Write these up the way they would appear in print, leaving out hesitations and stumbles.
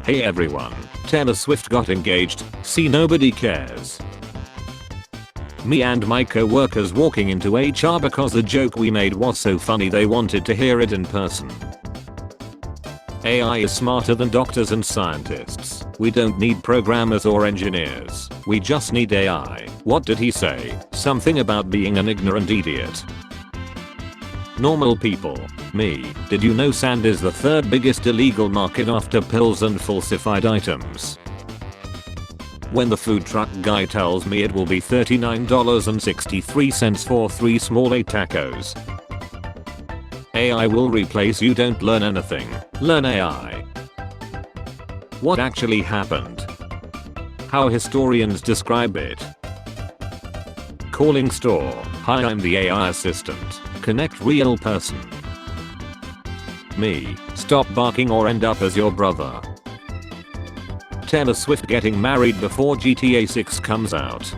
Hey everyone, Taylor Swift got engaged, see nobody cares. Me and my co-workers walking into HR because the joke we made was so funny they wanted to hear it in person. AI is smarter than doctors and scientists. We don't need programmers or engineers. We just need AI. What did he say? Something about being an ignorant idiot. Normal people. Me. Did you know sand is the third biggest illegal market after pills and falsified items? When the food truck guy tells me it will be $39.63 for 3 small 8 tacos. AI will replace you, don't learn anything. Learn AI. What actually happened? How historians describe it. Calling store. Hi, I'm the AI assistant. Connect real person. Me. Stop barking or end up as your brother. Taylor Swift getting married before GTA 6 comes out.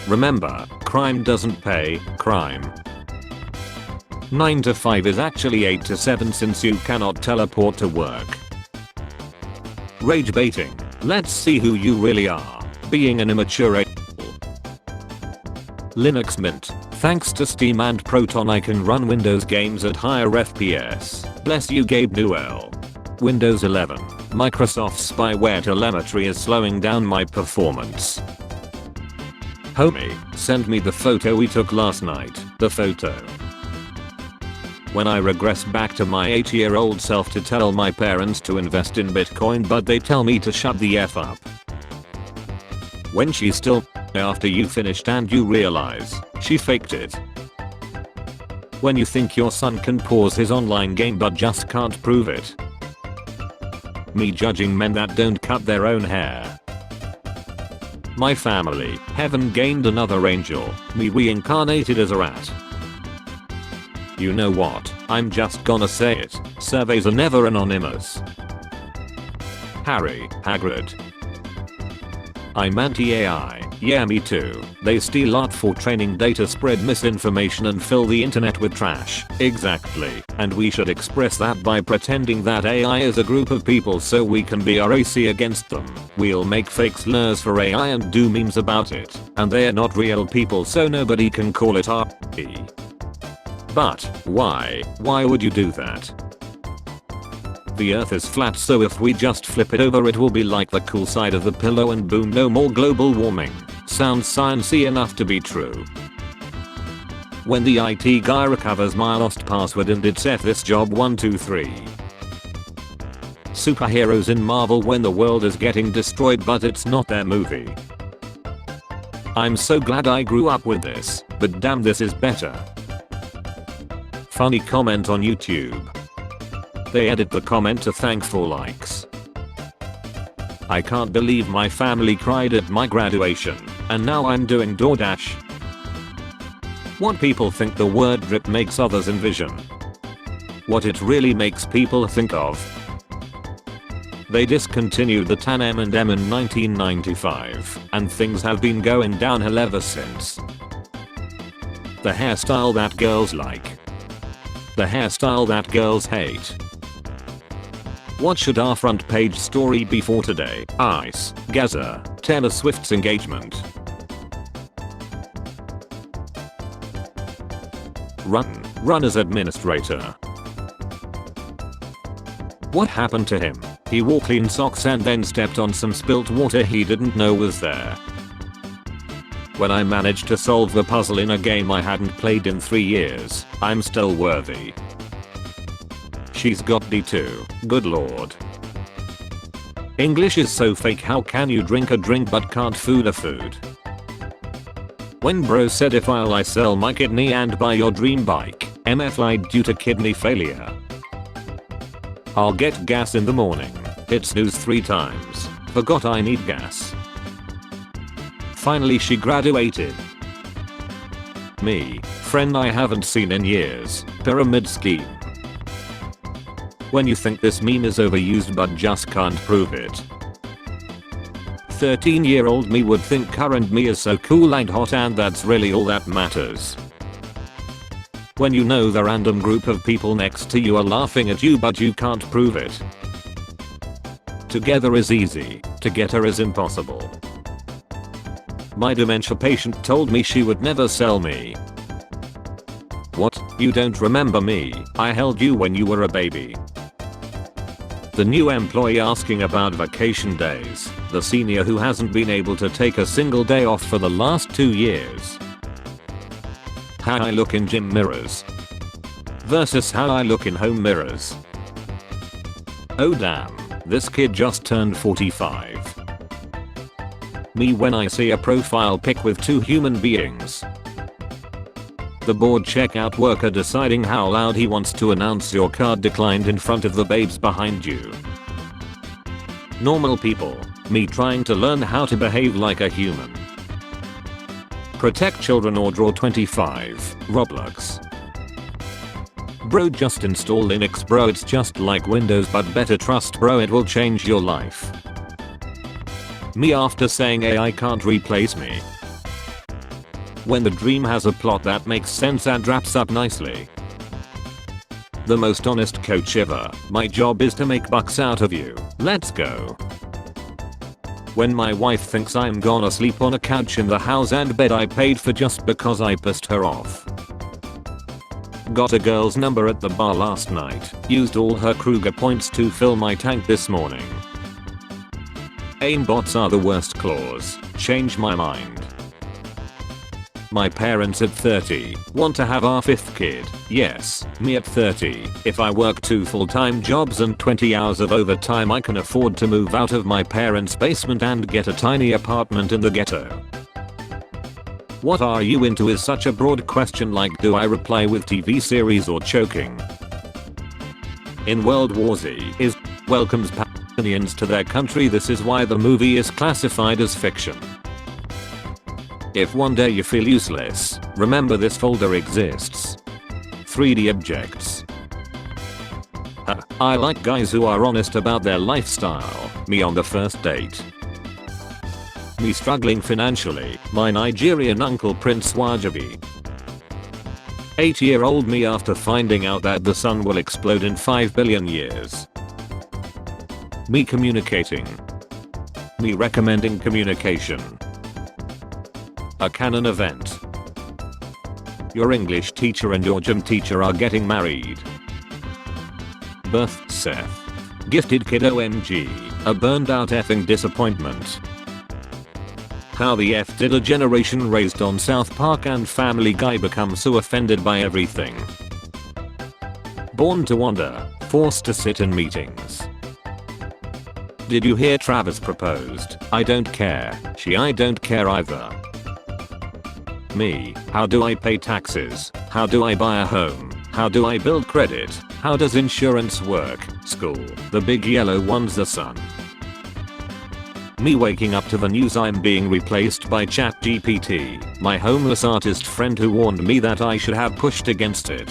Remember, crime doesn't pay, crime. 9 to 5 is actually 8 to 7 since you cannot teleport to work. Rage baiting. Let's see who you really are. Being an immature Linux Mint. Thanks to Steam and Proton I can run Windows games at higher FPS. Bless you Gabe Newell. Windows 11. Microsoft's spyware telemetry is slowing down my performance. Homie, send me the photo we took last night. The photo. When I regress back to my 8-year-old self to tell my parents to invest in Bitcoin but they tell me to shut the F up. When she's still after you finished and you realize she faked it. When you think your son can pause his online game but just can't prove it. Me judging men that don't cut their own hair. My family. Heaven gained another angel. Me reincarnated as a rat. You know what? I'm just gonna say it. Surveys are never anonymous. Harry, Hagrid. I'm anti-AI. Yeah, me too. They steal art for training data, spread misinformation and fill the internet with trash. Exactly. And we should express that by pretending that AI is a group of people so we can be RAC against them. We'll make fake slurs for AI and do memes about it. And they're not real people so nobody can call it RP. But why? Why would you do that? The earth is flat so if we just flip it over it will be like the cool side of the pillow and boom, no more global warming. Sounds sciencey enough to be true. When the IT guy recovers my lost password and it's F this job 123. Superheroes in Marvel when the world is getting destroyed but it's not their movie. I'm so glad I grew up with this, but damn this is better. Funny comment on YouTube. They edit the comment to thank for likes. I can't believe my family cried at my graduation, and now I'm doing DoorDash. What people think the word drip makes others envision. What it really makes people think of. They discontinued the Tan M&M in 1995, and things have been going downhill ever since. The hairstyle that girls like. The hairstyle that girls hate. What should our front page story be for today? Ice, Gaza, Taylor Swift's engagement. Run as administrator. What happened to him? He wore clean socks and then stepped on some spilt water he didn't know was there. When I managed to solve the puzzle in a game I hadn't played in 3 years, I'm still worthy. She's got D2, good lord. English is so fake, how can you drink a drink but can't food a food? When bro said if I sell my kidney and buy your dream bike, MF lied due to kidney failure. I'll get gas in the morning. Hit snooze 3 times. Forgot I need gas. Finally she graduated. Me, friend I haven't seen in years, pyramid scheme. When you think this meme is overused but just can't prove it. 13-year-old me would think current me is so cool and hot and that's really all that matters. When you know the random group of people next to you are laughing at you but you can't prove it. Together is easy, together is impossible. My dementia patient told me she would never sell me. What? You don't remember me? I held you when you were a baby. The new employee asking about vacation days. The senior who hasn't been able to take a single day off for the last 2 years. How I look in gym mirrors versus how I look in home mirrors. Oh damn, this kid just turned 45. Me when I see a profile pic with 2 human beings. The bored checkout worker deciding how loud he wants to announce your card declined in front of the babes behind you. Normal people. Me trying to learn how to behave like a human. Protect children or draw 25. Roblox. Bro, just install Linux bro, it's just like Windows but better, trust bro, it will change your life. Me after saying AI can't replace me. When the dream has a plot that makes sense and wraps up nicely. The most honest coach ever. My job is to make bucks out of you. Let's go. When my wife thinks I'm gonna sleep on a couch in the house and bed I paid for just because I pissed her off. Got a girl's number at the bar last night. Used all her Kruger points to fill my tank this morning. Aimbots are the worst claws. Change my mind. My parents at 30 want to have our 5th kid. Yes, me at 30. If I work 2 full-time jobs and 20 hours of overtime I can afford to move out of my parents' basement and get a tiny apartment in the ghetto. What are you into is such a broad question, like do I reply with TV series or choking? In World War Z is welcomes Palestinians to their country. This is why the movie is classified as fiction. If one day you feel useless, remember this folder exists. 3D objects. I like guys who are honest about their lifestyle. Me on the first date. Me struggling financially. My Nigerian uncle Prince Wajabi. 8-year-old me after finding out that the sun will explode in 5 billion years. Me communicating. Me recommending communication. A canon event. Your English teacher and your gym teacher are getting married. Birth Seth. Gifted kid OMG. A burned out effing disappointment. How the F did a generation raised on South Park and Family Guy become so offended by everything? Born to wander. Forced to sit in meetings. Did you hear Travis proposed? I don't care. I don't care either. Me. How do I pay taxes? How do I buy a home? How do I build credit? How does insurance work? School. The big yellow one's the sun. Me waking up to the news I'm being replaced by ChatGPT, my homeless artist friend who warned me that I should have pushed against it.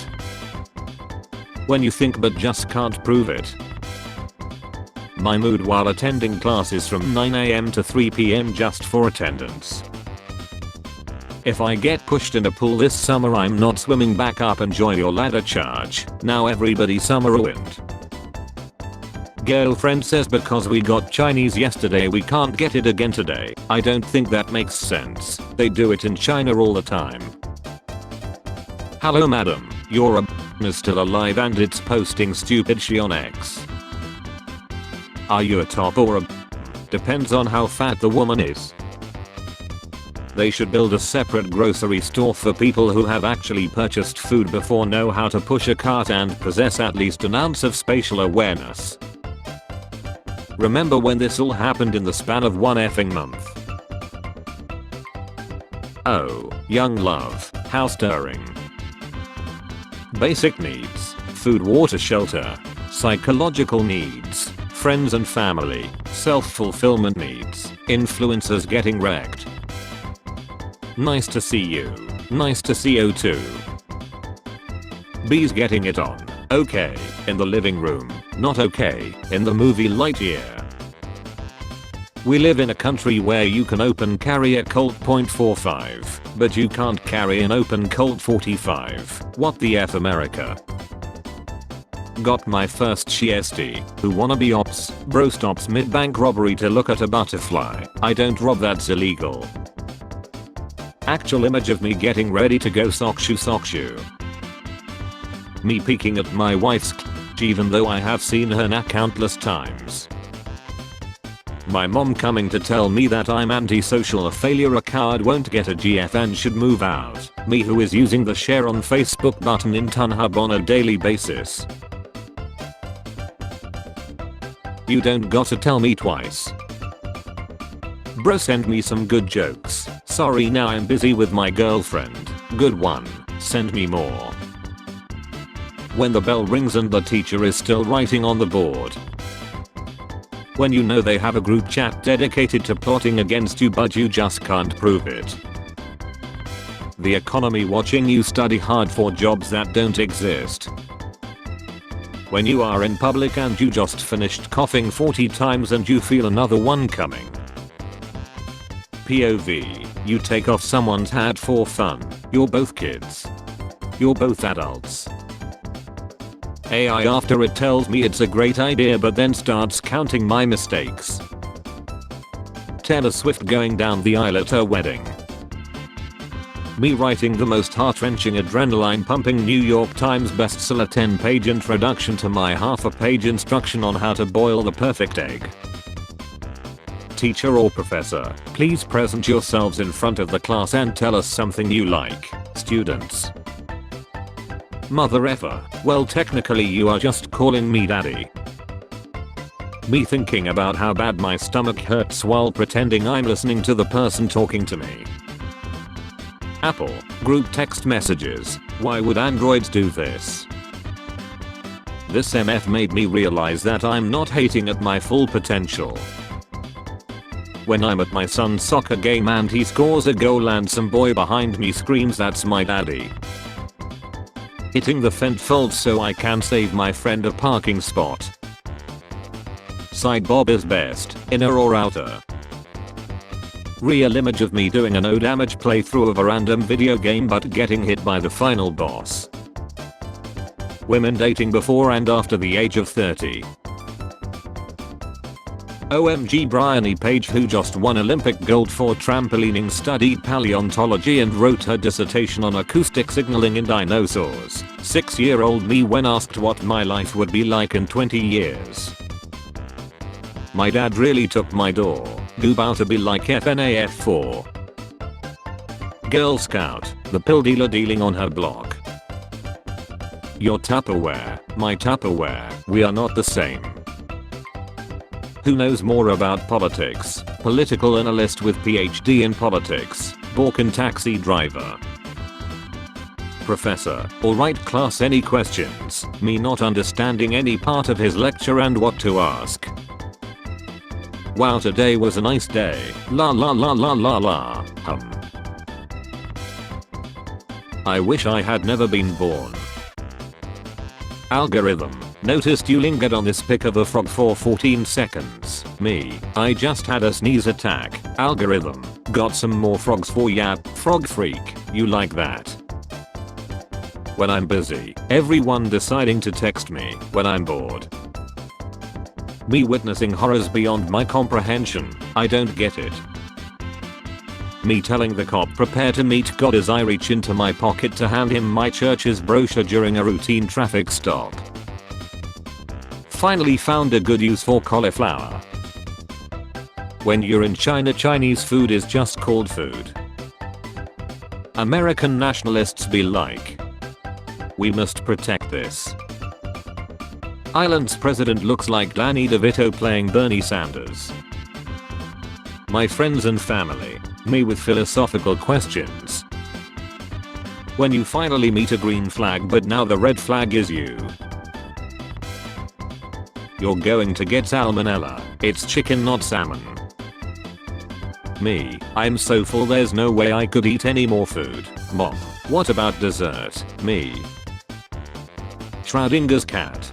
When you think but just can't prove it. My mood while attending classes from 9 AM to 3 PM just for attendance. If I get pushed in a pool this summer I'm not swimming back up, enjoy your ladder charge. Now everybody's summer ruined. Girlfriend says because we got Chinese yesterday we can't get it again today. I don't think that makes sense. They do it in China all the time. Hello madam, your is still alive and it's posting stupid shit on X. Are you a top or a depends on how fat the woman is. They should build a separate grocery store for people who have actually purchased food before, know how to push a cart and possess at least an ounce of spatial awareness. Remember when this all happened in the span of 1 effing month? Oh, young love, how stirring. Basic needs, food, water, shelter, psychological needs, friends and family, self-fulfillment needs, influencers getting wrecked. Nice to see you. Nice to see you too. Bees getting it on. Okay, in the living room. Not okay, in the movie Lightyear. We live in a country where you can open carry a Colt .45, but you can't carry an open Colt 45. What the F, America? Got my first shiesti. Who wanna be ops? Bro stops mid-bank robbery to look at a butterfly. I don't rob, that's illegal. Actual image of me getting ready to go sock shoe. Me peeking at my wife's even though I have seen her knack countless times. My mom coming to tell me that I'm antisocial, a failure, a coward, won't get a GF and should move out. Me who is using the share on Facebook button in Tunhub on a daily basis. You don't gotta tell me twice. Bro, send me some good jokes. Sorry, now I'm busy with my girlfriend. Good one. Send me more. When the bell rings and the teacher is still writing on the board. When you know they have a group chat dedicated to plotting against you but you just can't prove it. The economy watching you study hard for jobs that don't exist. When you are in public and you just finished coughing 40 times and you feel another one coming. POV, you take off someone's hat for fun. You're both kids. You're both adults. AI after it tells me it's a great idea but then starts counting my mistakes. Taylor Swift going down the aisle at her wedding. Me writing the most heart-wrenching, adrenaline-pumping New York Times bestseller 10-page introduction to my half-a-page instruction on how to boil the perfect egg. Teacher or professor, please present yourselves in front of the class and tell us something you like, students. Mother effer, well technically you are just calling me daddy. Me thinking about how bad my stomach hurts while pretending I'm listening to the person talking to me. Apple, group text messages, why would androids do this? This MF made me realize that I'm not hating at my full potential. When I'm at my son's soccer game and he scores a goal and some boy behind me screams that's my daddy. Hitting the fence fold so I can save my friend a parking spot. Side bob is best, inner or outer. Real image of me doing a no damage playthrough of a random video game but getting hit by the final boss. Women dating before and after the age of 30. OMG, Bryony Page, who just won Olympic gold for trampolining, studied paleontology and wrote her dissertation on acoustic signaling in dinosaurs. 6-year-old me when asked what my life would be like in 20 years. My dad really took my door. About to be like FNAF4. Girl Scout, the pill dealer dealing on her block. Your Tupperware, my Tupperware, we are not the same. Who knows more about politics? Political analyst with PhD in politics. Balkan taxi driver. Professor, alright class, any questions? Me not understanding any part of his lecture and what to ask. Wow, today was a nice day. La la la la la la. I wish I had never been born. Algorithm, noticed you lingered on this pic of a frog for 14 seconds. Me, I just had a sneeze attack. Algorithm, got some more frogs for ya, frog freak, you like that. When I'm busy, everyone deciding to text me when I'm bored. Me witnessing horrors beyond my comprehension, I don't get it. Me telling the cop prepare to meet God as I reach into my pocket to hand him my church's brochure during a routine traffic stop. Finally found a good use for cauliflower. When you're in China, Chinese food is just called food. American nationalists be like, we must protect this. Ireland's president looks like Danny DeVito playing Bernie Sanders. My friends and family, me with philosophical questions. When you finally meet a green flag but now the red flag is you. You're going to get salmonella, it's chicken not salmon. Me, I'm so full there's no way I could eat any more food. Mom, what about dessert? Me. Schrodinger's cat.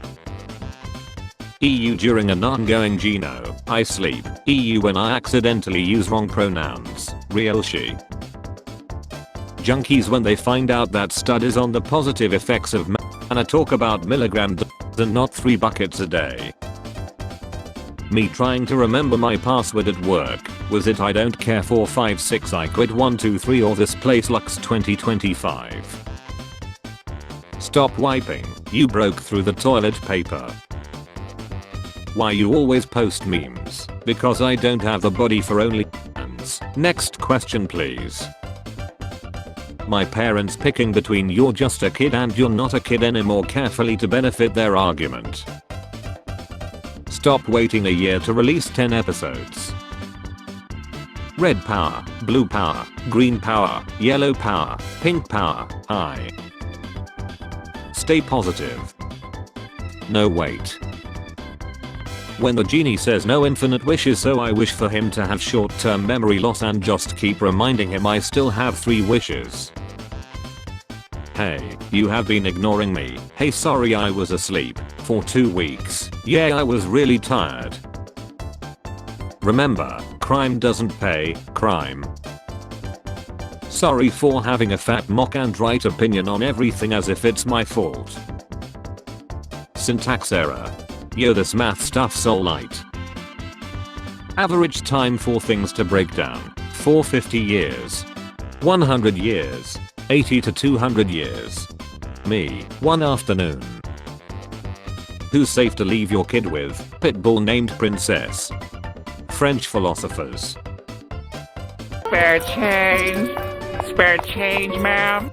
EU during an ongoing Gino, I sleep. EU when I accidentally use wrong pronouns. Real she. Junkies when they find out that studies on the positive effects of marijuana talk about milligram and not 3 buckets a day. Me trying to remember my password at work. Was it I don't care 456 I quit 123 or this place looks 2025? Stop wiping. You broke through the toilet paper. Why you always post memes? Because I don't have the body for only hands. Next question please. My parents picking between you're just a kid and you're not a kid anymore carefully to benefit their argument. Stop waiting a year to release 10 episodes. Red power, blue power, green power, yellow power, pink power, I. Stay positive. No wait. When the genie says no infinite wishes, so I wish for him to have short-term memory loss and just keep reminding him I still have 3 wishes. Hey, you have been ignoring me. Hey, sorry I was asleep for 2 weeks. Yeah, I was really tired. Remember, crime doesn't pay crime. Sorry for having a fat mock and right opinion on everything as if it's my fault. Syntax error. Yo, this math stuff's all light. Average time for things to break down. 450 years. 100 years. 80 to 200 years. Me. 1 afternoon. Who's safe to leave your kid with? Pitbull named Princess. French philosophers. Spare change. Spare change, ma'am.